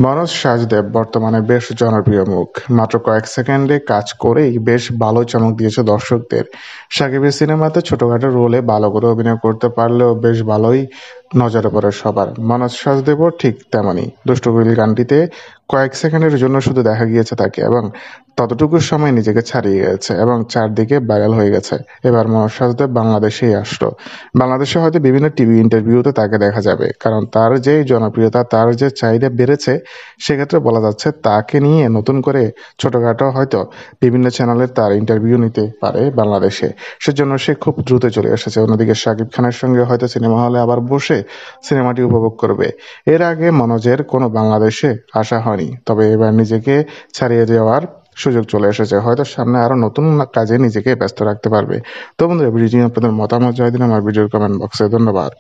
মনোজ সাজদেব বর্তমানে বেশ জনপ্রিয় মুখ। মাত্র কয়েক সেকেন্ডে কাজ করেই বেশ ভালো চমক দিয়েছে দর্শকদের। সাকিবের সিনেমাতে ছোটখাটো রোলে ভালো করে অভিনয় করতে পারলেও বেশ ভালোই নজরে পড়ে সবার। মনোজ সাজদেবও ঠিক তেমনই। দুষ্টু কোকিল গানটিতে কয়েক সেকেন্ডের জন্য শুধু দেখা গিয়েছে তাকে, এবং ততটুকু সময় নিজেকে ছাড়িয়ে গেছে এবং চারদিকে ভাইরাল হয়ে গেছে। এবার মনোজ সাজদেব বাংলাদেশেই আসলো। বাংলাদেশে হয়তো বিভিন্ন টিভি ইন্টারভিউতে তাকে দেখা যাবে, কারণ তার যে জনপ্রিয়তা, তার যে চাহিদা বেড়েছে, সেক্ষেত্রে বলা যাচ্ছে তাকে নিয়ে নতুন করে ছোটখাটো হয়তো বিভিন্ন চ্যানেলে তার ইন্টারভিউ নিতে পারে বাংলাদেশে। সেজন্য সে খুব দ্রুত চলে এসেছে। অন্যদিকে শাকিব খানের সঙ্গে হয়তো সিনেমা হলে আবার বসে সিনেমাটি উপভোগ করবে। এর আগে মনোজের কোনো বাংলাদেশে আসা হয়নি, তবে এবার নিজেকে ছাড়িয়ে যাওয়ার সুযোগ চলে এসেছে। হয়তো সামনে আরো নতুন কাজে নিজেকে ব্যস্ত রাখতে পারবে। তো বন্ধুরা, ভিডিওটি নিয়ে আপনাদের মতামত জানিয়ে দিন আমার ভিডিওর কমেন্ট বক্সে। ধন্যবাদ।